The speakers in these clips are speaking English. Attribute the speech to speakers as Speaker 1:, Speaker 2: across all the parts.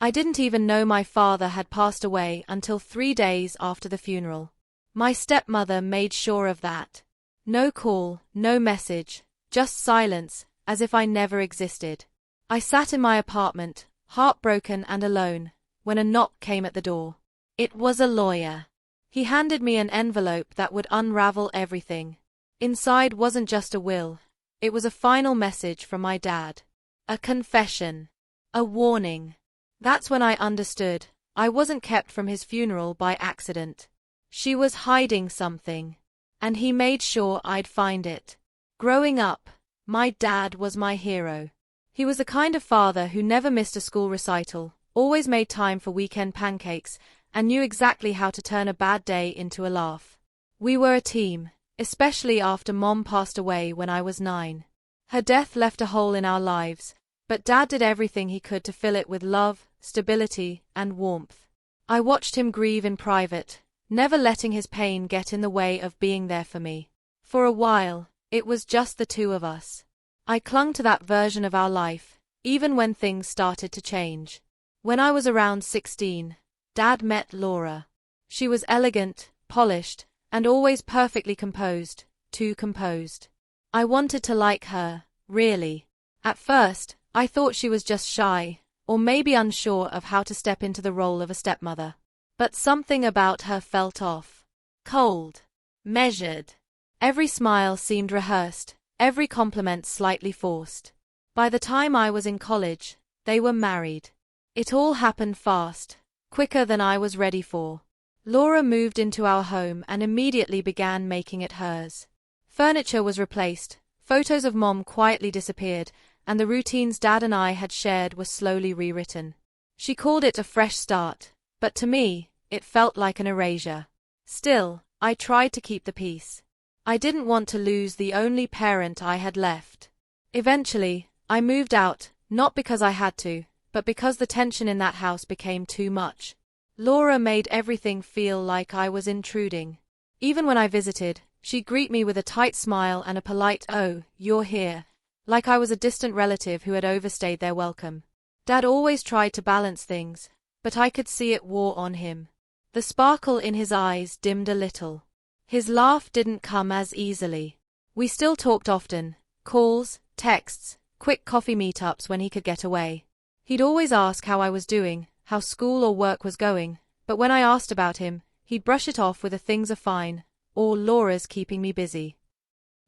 Speaker 1: I didn't even know my father had passed away until 3 days after the funeral. My stepmother made sure of that. No call, no message, just silence, as if I never existed. I sat in my apartment, heartbroken and alone, when a knock came at the door. It was a lawyer. He handed me an envelope that would unravel everything. Inside wasn't just a will, it was a final message from my dad. A confession. A warning. That's when I understood. I wasn't kept from his funeral by accident. She was hiding something. And he made sure I'd find it. Growing up, my dad was my hero. He was the kind of father who never missed a school recital, always made time for weekend pancakes, and knew exactly how to turn a bad day into a laugh. We were a team, especially after Mom passed away when I was 9. Her death left a hole in our lives, but Dad did everything he could to fill it with love, stability, and warmth. I watched him grieve in private, never letting his pain get in the way of being there for me. For a while, it was just the two of us. I clung to that version of our life, even when things started to change. When I was around 16, Dad met Laura. She was elegant, polished, and always perfectly composed, too composed. I wanted to like her, really. At first, I thought she was just shy, or maybe unsure of how to step into the role of a stepmother. But something about her felt off. Cold. Measured. Every smile seemed rehearsed, every compliment slightly forced. By the time I was in college, they were married. It all happened fast, quicker than I was ready for. Laura moved into our home and immediately began making it hers. Furniture was replaced, photos of Mom quietly disappeared, and the routines Dad and I had shared were slowly rewritten. She called it a fresh start, but to me, it felt like an erasure. Still, I tried to keep the peace. I didn't want to lose the only parent I had left. Eventually, I moved out, not because I had to, but because the tension in that house became too much. Laura made everything feel like I was intruding. Even when I visited, she'd greet me with a tight smile and a polite, "Oh, you're here," like I was a distant relative who had overstayed their welcome. Dad always tried to balance things, but I could see it wore on him. The sparkle in his eyes dimmed a little. His laugh didn't come as easily. We still talked often, calls, texts, quick coffee meetups when he could get away. He'd always ask how I was doing, how school or work was going, but when I asked about him, he'd brush it off with a "things are fine," or "Laura's keeping me busy."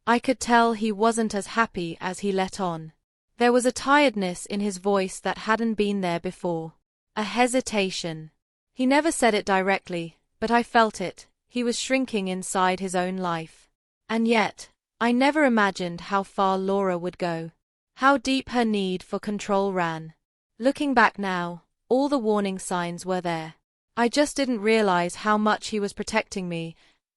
Speaker 1: I could tell he wasn't as happy as he let on. There was a tiredness in his voice that hadn't been there before. A hesitation. He never said it directly, but I felt it. He was shrinking inside his own life. And yet, I never imagined how far Laura would go. How deep her need for control ran. Looking back now, all the warning signs were there. I just didn't realize how much he was protecting me,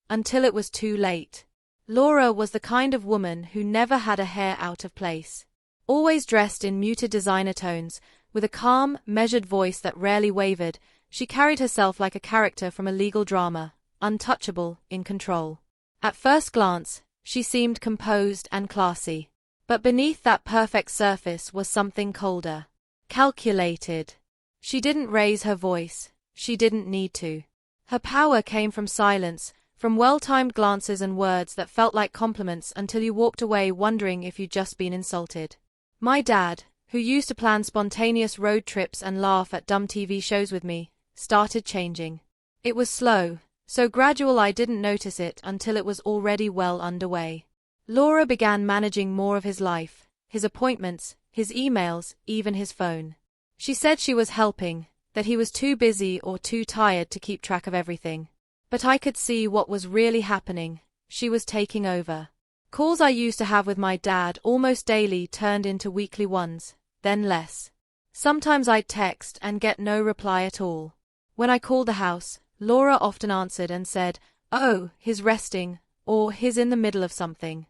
Speaker 1: until it was too late. Laura was the kind of woman who never had a hair out of place. Always dressed in muted designer tones, with a calm, measured voice that rarely wavered, she carried herself like a character from a legal drama, untouchable, in control. At first glance, she seemed composed and classy. But beneath that perfect surface was something colder. Calculated. She didn't raise her voice. She didn't need to. Her power came from silence, from well-timed glances and words that felt like compliments until you walked away wondering if you'd just been insulted. My dad, who used to plan spontaneous road trips and laugh at dumb TV shows with me, started changing. It was slow, so gradual I didn't notice it until it was already well underway. Laura began managing more of his life, his appointments, his emails, even his phone. She said she was helping, that he was too busy or too tired to keep track of everything. But I could see what was really happening. She was taking over. Calls I used to have with my dad almost daily turned into weekly ones, then less. Sometimes I'd text and get no reply at all. When I called the house, Laura often answered and said, "Oh, he's resting," or "he's in the middle of something."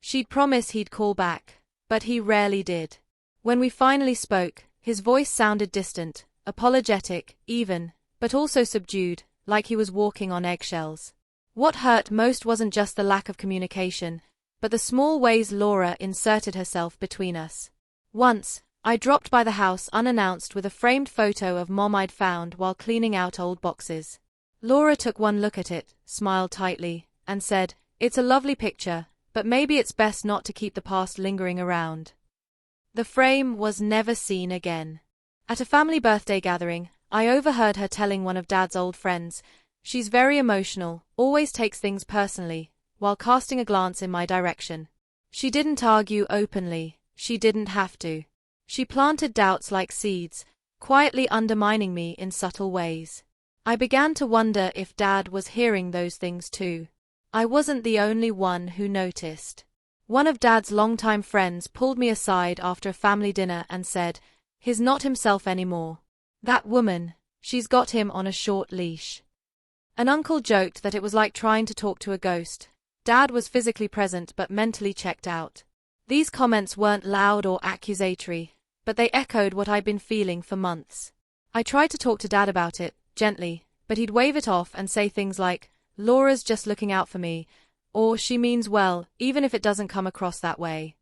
Speaker 1: She'd promise he'd call back, but he rarely did. When we finally spoke, his voice sounded distant, apologetic, even, but also subdued, like he was walking on eggshells. What hurt most wasn't just the lack of communication, but the small ways Laura inserted herself between us. Once, I dropped by the house unannounced with a framed photo of Mom I'd found while cleaning out old boxes. Laura took one look at it, smiled tightly, and said, "It's a lovely picture, but maybe it's best not to keep the past lingering around." The frame was never seen again. At a family birthday gathering, I overheard her telling one of Dad's old friends, "She's very emotional, always takes things personally," while casting a glance in my direction. She didn't argue openly, she didn't have to. She planted doubts like seeds, quietly undermining me in subtle ways. I began to wonder if Dad was hearing those things too. I wasn't the only one who noticed. One of Dad's longtime friends pulled me aside after a family dinner and said, "He's not himself anymore. That woman, she's got him on a short leash." An uncle joked that it was like trying to talk to a ghost. Dad was physically present but mentally checked out. These comments weren't loud or accusatory, but they echoed what I'd been feeling for months. I tried to talk to Dad about it, gently, but he'd wave it off and say things like, "Laura's just looking out for me," or "She means well, even if it doesn't come across that way."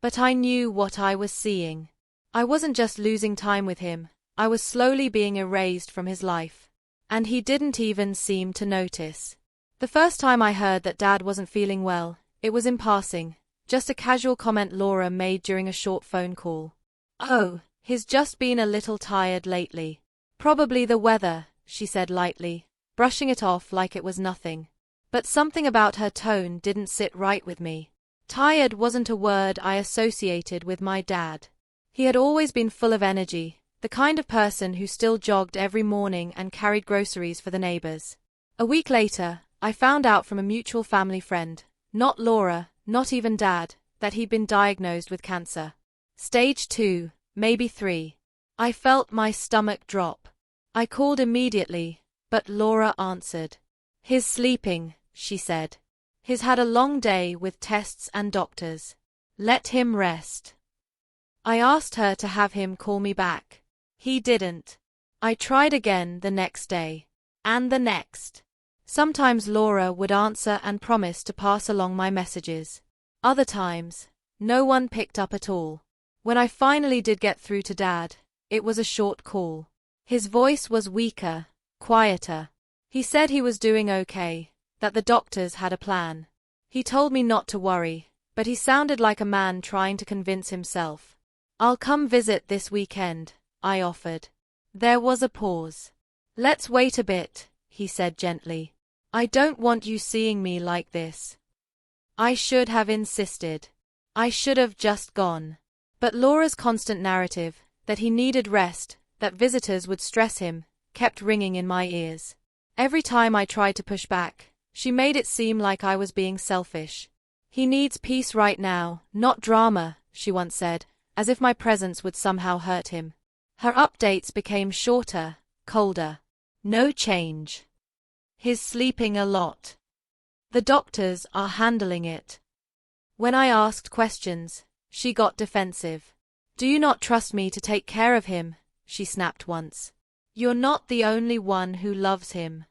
Speaker 1: But I knew what I was seeing. I wasn't just losing time with him, I was slowly being erased from his life. And he didn't even seem to notice. The first time I heard that Dad wasn't feeling well, it was in passing, just a casual comment Laura made during a short phone call. "Oh, he's just been a little tired lately. Probably the weather," she said lightly, brushing it off like it was nothing. But something about her tone didn't sit right with me. Tired wasn't a word I associated with my dad. He had always been full of energy, the kind of person who still jogged every morning and carried groceries for the neighbors. A week later, I found out from a mutual family friend, not Laura, not even Dad, that he'd been diagnosed with cancer. Stage 2, maybe 3. I felt my stomach drop. I called immediately, but Laura answered. "He's sleeping," she said. "He's had a long day with tests and doctors. Let him rest." I asked her to have him call me back. He didn't. I tried again the next day. And the next. Sometimes Laura would answer and promise to pass along my messages. Other times, no one picked up at all. When I finally did get through to Dad, it was a short call. His voice was weaker, quieter. He said he was doing okay, that the doctors had a plan. He told me not to worry, but he sounded like a man trying to convince himself. "I'll come visit this weekend," I offered. There was a pause. "Let's wait a bit," he said gently. "I don't want you seeing me like this." I should have insisted. I should have just gone. But Laura's constant narrative, that he needed rest, that visitors would stress him, kept ringing in my ears. Every time I tried to push back, she made it seem like I was being selfish. "He needs peace right now, not drama," she once said, as if my presence would somehow hurt him. Her updates became shorter, colder. "No change. He's sleeping a lot. The doctors are handling it." When I asked questions, she got defensive. "Do you not trust me to take care of him?" she snapped once. "You're not the only one who loves him."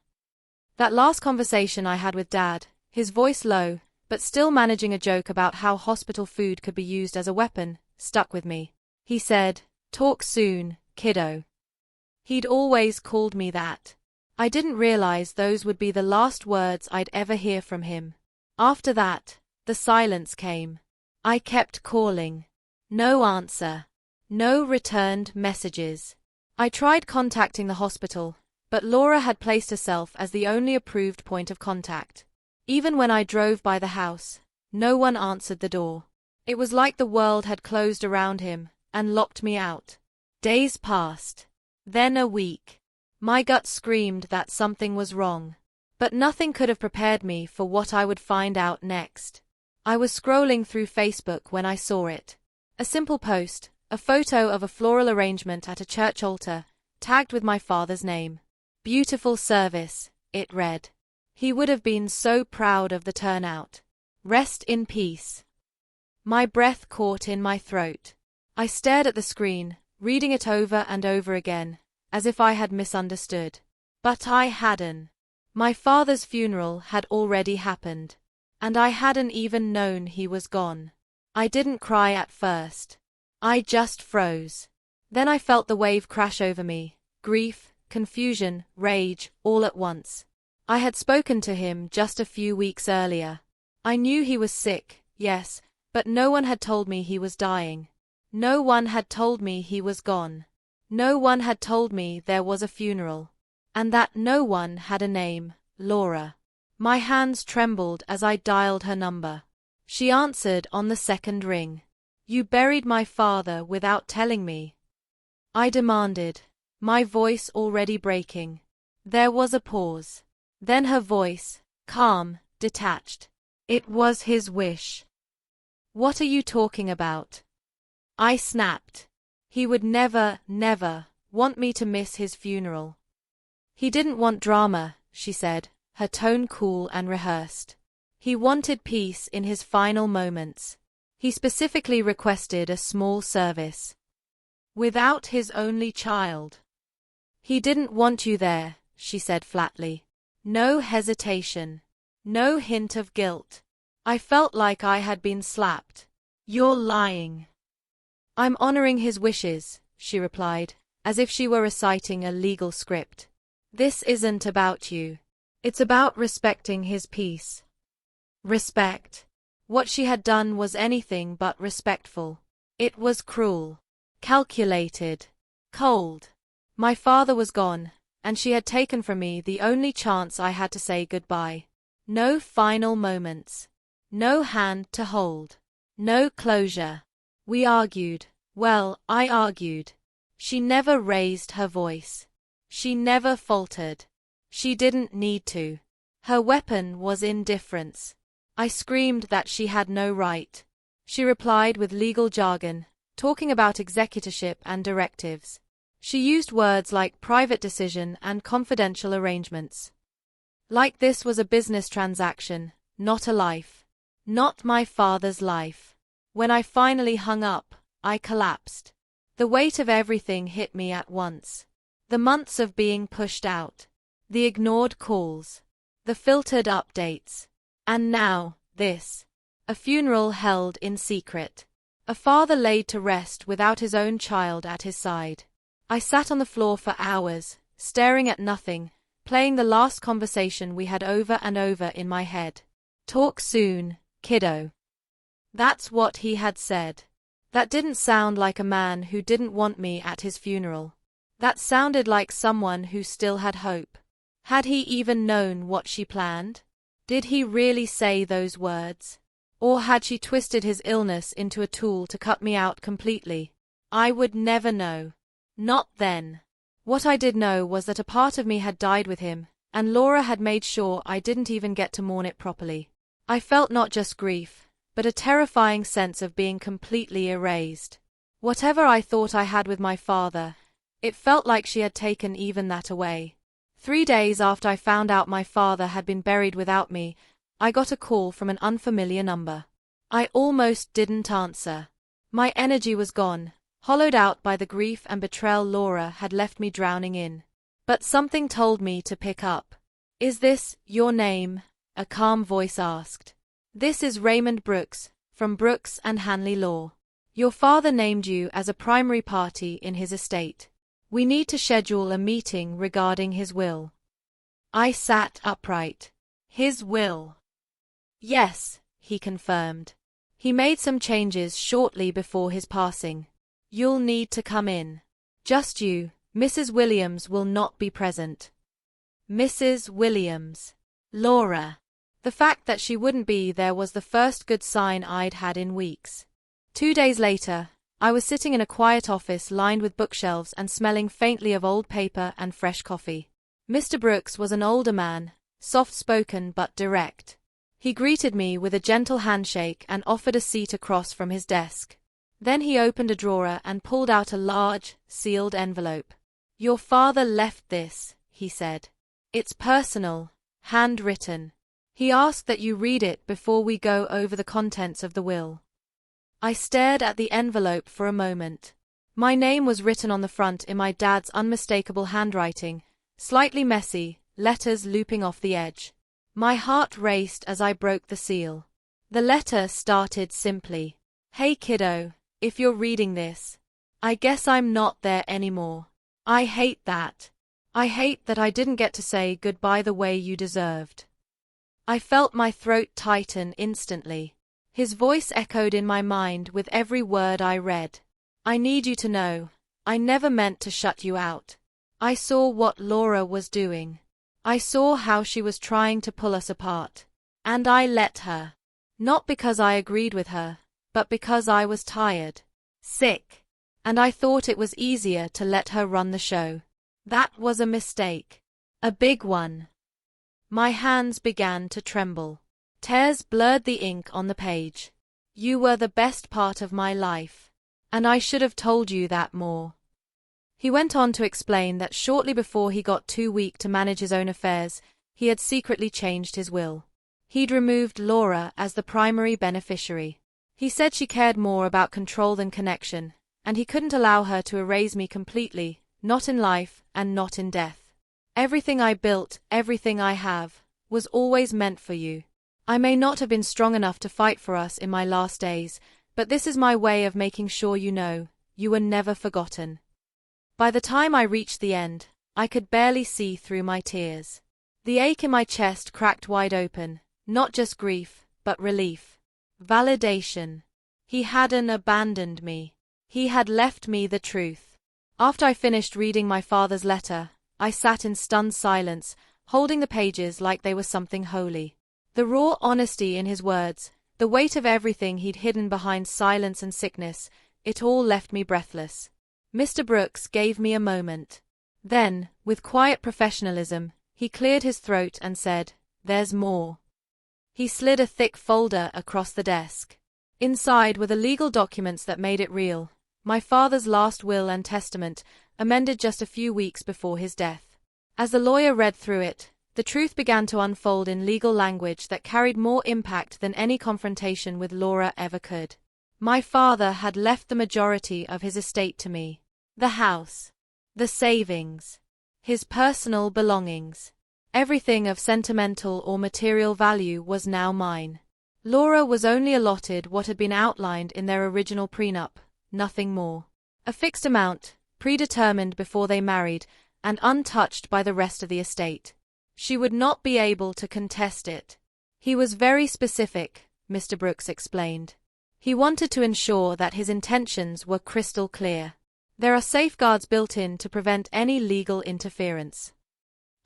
Speaker 1: That last conversation I had with Dad, his voice low, but still managing a joke about how hospital food could be used as a weapon, stuck with me. He said, "Talk soon, kiddo." He'd always called me that. I didn't realize those would be the last words I'd ever hear from him. After that, the silence came. I kept calling. No answer. No returned messages. I tried contacting the hospital, but Laura had placed herself as the only approved point of contact. Even when I drove by the house, no one answered the door. It was like the world had closed around him and locked me out. Days passed. Then a week. My gut screamed that something was wrong. But nothing could have prepared me for what I would find out next. I was scrolling through Facebook when I saw it. A simple post, a photo of a floral arrangement at a church altar, tagged with my father's name. "Beautiful service," it read. He would have been so proud of the turnout. "Rest in peace." My breath caught in my throat. I stared at the screen, reading it over and over again, as if I had misunderstood. But I hadn't. My father's funeral had already happened. And I hadn't even known he was gone. I didn't cry at first. I just froze. Then I felt the wave crash over me, grief, confusion, rage, all at once. I had spoken to him just a few weeks earlier. I knew he was sick, yes, but no one had told me he was dying. No one had told me he was gone. No one had told me there was a funeral. And that no one had a name, Laura. My hands trembled as I dialed her number. She answered on the second ring. You buried my father without telling me, I demanded, my voice already breaking. There was a pause. Then her voice, calm, detached. It was his wish. What are you talking about? I snapped. He would never, never want me to miss his funeral. He didn't want drama, she said, her tone cool and rehearsed. He wanted peace in his final moments. He specifically requested a small service. Without his only child. He didn't want you there, she said flatly. No hesitation. No hint of guilt. I felt like I had been slapped. You're lying. I'm honoring his wishes, she replied, as if she were reciting a legal script. This isn't about you. It's about respecting his peace. Respect. What she had done was anything but respectful. It was cruel. Calculated. Cold. My father was gone, and she had taken from me the only chance I had to say goodbye. No final moments. No hand to hold. No closure. We argued. Well, I argued. She never raised her voice. She never faltered. She didn't need to. Her weapon was indifference. I screamed that she had no right. She replied with legal jargon, talking about executorship and directives. She used words like private decision and confidential arrangements. Like this was a business transaction, not a life. Not my father's life. When I finally hung up, I collapsed. The weight of everything hit me at once. The months of being pushed out. The ignored calls. The filtered updates. And now, this. A funeral held in secret. A father laid to rest without his own child at his side. I sat on the floor for hours, staring at nothing, playing the last conversation we had over and over in my head. Talk soon, kiddo. That's what he had said. That didn't sound like a man who didn't want me at his funeral. That sounded like someone who still had hope. Had he even known what she planned? Did he really say those words? Or had she twisted his illness into a tool to cut me out completely? I would never know. Not then. What I did know was that a part of me had died with him, and Laura had made sure I didn't even get to mourn it properly. I felt not just grief, but a terrifying sense of being completely erased. Whatever I thought I had with my father, it felt like she had taken even that away. 3 days after I found out my father had been buried without me, I got a call from an unfamiliar number. I almost didn't answer. My energy was gone, hollowed out by the grief and betrayal Laura had left me drowning in. But something told me to pick up. Is this your name? A calm voice asked. This is Raymond Brooks, from Brooks and Hanley Law. Your father named you as a primary party in his estate. We need to schedule a meeting regarding his will. I sat upright. His will? Yes, he confirmed. He made some changes shortly before his passing. You'll need to come in. Just you, Mrs. Williams will not be present. Mrs. Williams. Laura. The fact that she wouldn't be there was the first good sign I'd had in weeks. 2 days later, I was sitting in a quiet office lined with bookshelves and smelling faintly of old paper and fresh coffee. Mr. Brooks was an older man, soft-spoken but direct. He greeted me with a gentle handshake and offered a seat across from his desk. Then he opened a drawer and pulled out a large, sealed envelope. Your father left this, he said. It's personal, handwritten. He asked that you read it before we go over the contents of the will. I stared at the envelope for a moment. My name was written on the front in my dad's unmistakable handwriting, slightly messy, letters looping off the edge. My heart raced as I broke the seal. The letter started simply. Hey kiddo, if you're reading this. I guess I'm not there anymore. I hate that. I hate that I didn't get to say goodbye the way you deserved. I felt my throat tighten instantly. His voice echoed in my mind with every word I read. I need you to know, I never meant to shut you out. I saw what Laura was doing. I saw how she was trying to pull us apart. And I let her. Not because I agreed with her, but because I was tired, sick, and I thought it was easier to let her run the show. That was a mistake. A big one. My hands began to tremble. Tears blurred the ink on the page. You were the best part of my life. And I should have told you that more. He went on to explain that shortly before he got too weak to manage his own affairs, he had secretly changed his will. He'd removed Laura as the primary beneficiary. He said she cared more about control than connection, and he couldn't allow her to erase me completely, not in life and not in death. Everything I built, everything I have, was always meant for you. I may not have been strong enough to fight for us in my last days, but this is my way of making sure you know, you were never forgotten. By the time I reached the end, I could barely see through my tears. The ache in my chest cracked wide open, not just grief, but relief. Validation. He hadn't abandoned me. He had left me the truth. After I finished reading my father's letter, I sat in stunned silence, holding the pages like they were something holy. The raw honesty in his words, the weight of everything he'd hidden behind silence and sickness, it all left me breathless. Mr. Brooks gave me a moment. Then, with quiet professionalism, he cleared his throat and said, "There's more." He slid a thick folder across the desk. Inside were the legal documents that made it real, my father's last will and testament, amended just a few weeks before his death. As the lawyer read through it, the truth began to unfold in legal language that carried more impact than any confrontation with Laura ever could. My father had left the majority of his estate to me. The house, the savings, his personal belongings. Everything of sentimental or material value was now mine. Laura was only allotted what had been outlined in their original prenup, nothing more. A fixed amount, predetermined before they married, and untouched by the rest of the estate. She would not be able to contest it. He was very specific, Mr. Brooks explained. He wanted to ensure that his intentions were crystal clear. There are safeguards built in to prevent any legal interference.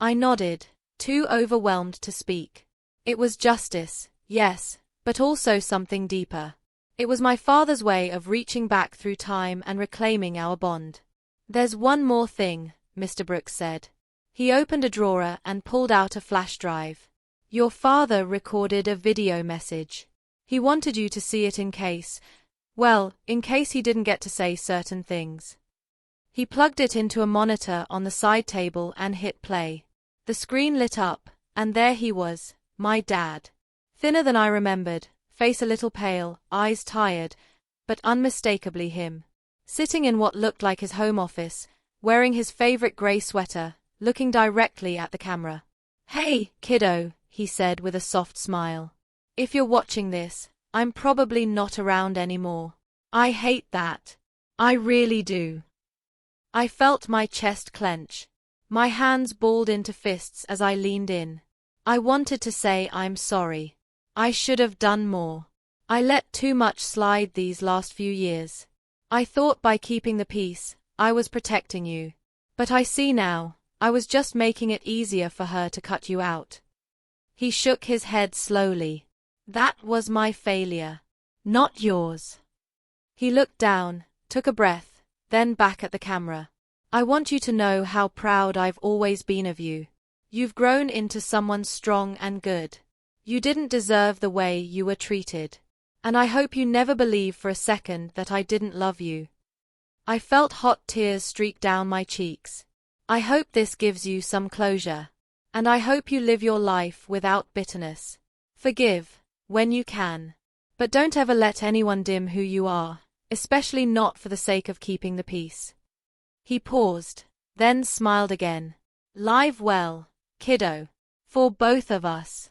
Speaker 1: I nodded, too overwhelmed to speak. It was justice, yes, but also something deeper. It was my father's way of reaching back through time and reclaiming our bond. There's one more thing, Mr. Brooks said. He opened a drawer and pulled out a flash drive. Your father recorded a video message. He wanted you to see it in case he didn't get to say certain things. He plugged it into a monitor on the side table and hit play. The screen lit up, and there he was, my dad. Thinner than I remembered, face a little pale, eyes tired, but unmistakably him. Sitting in what looked like his home office, wearing his favorite gray sweater, looking directly at the camera. "Hey, kiddo," he said with a soft smile. "If you're watching this, I'm probably not around anymore. I hate that. I really do." I felt my chest clench. My hands balled into fists as I leaned in. I wanted to say I'm sorry. I should have done more. I let too much slide these last few years. I thought by keeping the peace, I was protecting you. But I see now, I was just making it easier for her to cut you out. He shook his head slowly. That was my failure, not yours. He looked down, took a breath, then back at the camera. I want you to know how proud I've always been of you. You've grown into someone strong and good. You didn't deserve the way you were treated. And I hope you never believe for a second that I didn't love you. I felt hot tears streak down my cheeks. I hope this gives you some closure. And I hope you live your life without bitterness. Forgive, when you can. But don't ever let anyone dim who you are, especially not for the sake of keeping the peace. He paused, then smiled again. Live well, kiddo. For both of us.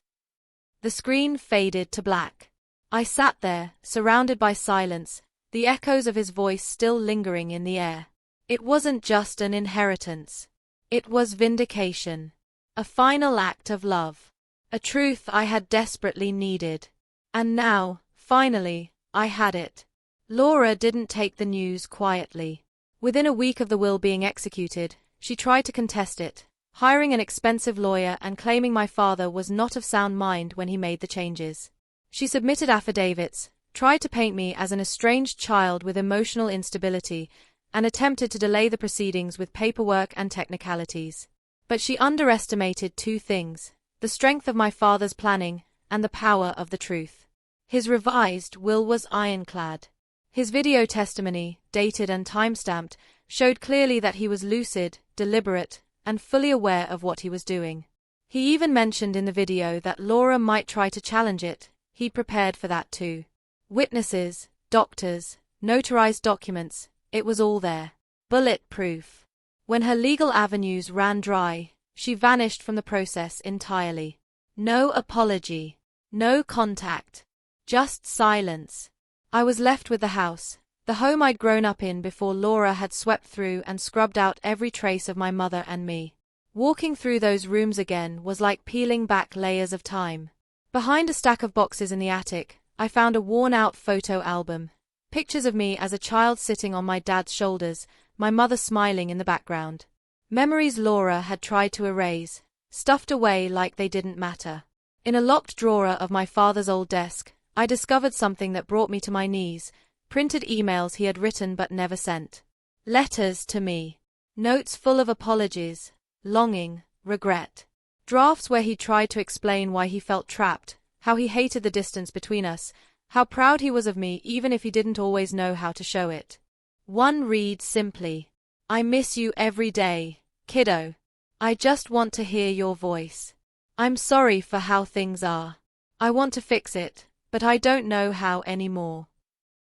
Speaker 1: The screen faded to black. I sat there, surrounded by silence, the echoes of his voice still lingering in the air. It wasn't just an inheritance. It was vindication. A final act of love. A truth I had desperately needed. And now, finally, I had it. Laura didn't take the news quietly. Within a week of the will being executed, she tried to contest it, hiring an expensive lawyer and claiming my father was not of sound mind when he made the changes. She submitted affidavits, tried to paint me as an estranged child with emotional instability, and attempted to delay the proceedings with paperwork and technicalities. But she underestimated two things: the strength of my father's planning and the power of the truth. His revised will was ironclad. His video testimony, dated and time-stamped, showed clearly that he was lucid, deliberate, and fully aware of what he was doing. He even mentioned in the video that Laura might try to challenge it. He prepared for that too. Witnesses, doctors, notarized documents, it was all there. Bulletproof. When her legal avenues ran dry, she vanished from the process entirely. No apology. No contact. Just silence. I was left with the house, the home I'd grown up in before Laura had swept through and scrubbed out every trace of my mother and me. Walking through those rooms again was like peeling back layers of time. Behind a stack of boxes in the attic, I found a worn-out photo album. Pictures of me as a child sitting on my dad's shoulders, my mother smiling in the background. Memories Laura had tried to erase, stuffed away like they didn't matter. In a locked drawer of my father's old desk, I discovered something that brought me to my knees: printed emails he had written but never sent. Letters to me. Notes full of apologies, longing, regret. Drafts where he tried to explain why he felt trapped, how he hated the distance between us, how proud he was of me even if he didn't always know how to show it. One reads simply: I miss you every day, kiddo. I just want to hear your voice. I'm sorry for how things are. I want to fix it, but I don't know how anymore.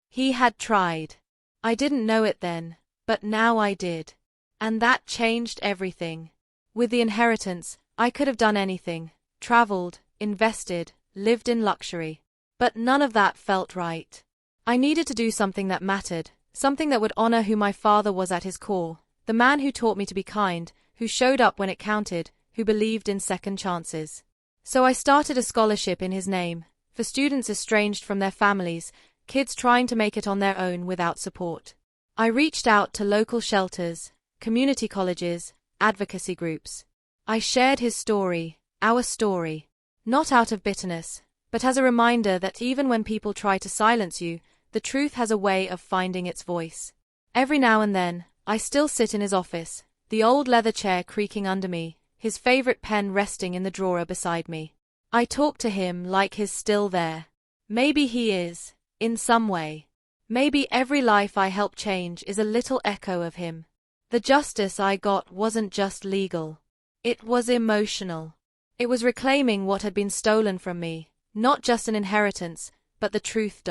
Speaker 1: He had tried. I didn't know it then, but now I did. And that changed everything. With the inheritance, I could have done anything: traveled, invested, lived in luxury. But none of that felt right. I needed to do something that mattered, something that would honor who my father was at his core, the man who taught me to be kind, who showed up when it counted, who believed in second chances. So I started a scholarship in his name, for students estranged from their families, kids trying to make it on their own without support. I reached out to local shelters, community colleges, advocacy groups. I shared his story, our story, not out of bitterness, but as a reminder that even when people try to silence you, the truth has a way of finding its voice. Every now and then, I still sit in his office, the old leather chair creaking under me, his favorite pen resting in the drawer beside me. I talk to him like he's still there. Maybe he is, in some way. Maybe every life I help change is a little echo of him. The justice I got wasn't just legal. It was emotional. It was reclaiming what had been stolen from me, not just an inheritance, but the truth.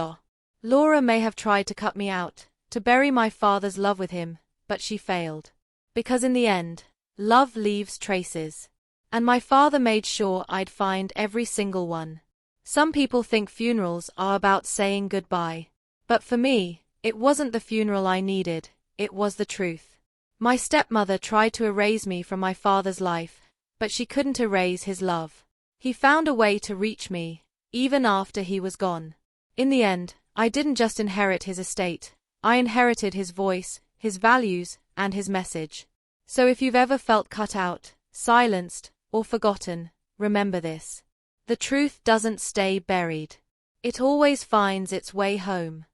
Speaker 1: Laura may have tried to cut me out, to bury my father's love with him, but she failed. Because in the end, love leaves traces. And my father made sure I'd find every single one. Some people think funerals are about saying goodbye. But for me, it wasn't the funeral I needed, it was the truth. My stepmother tried to erase me from my father's life, but she couldn't erase his love. He found a way to reach me, even after he was gone. In the end, I didn't just inherit his estate, I inherited his voice, his values, and his message. So if you've ever felt cut out, silenced, or forgotten, remember this. The truth doesn't stay buried. It always finds its way home.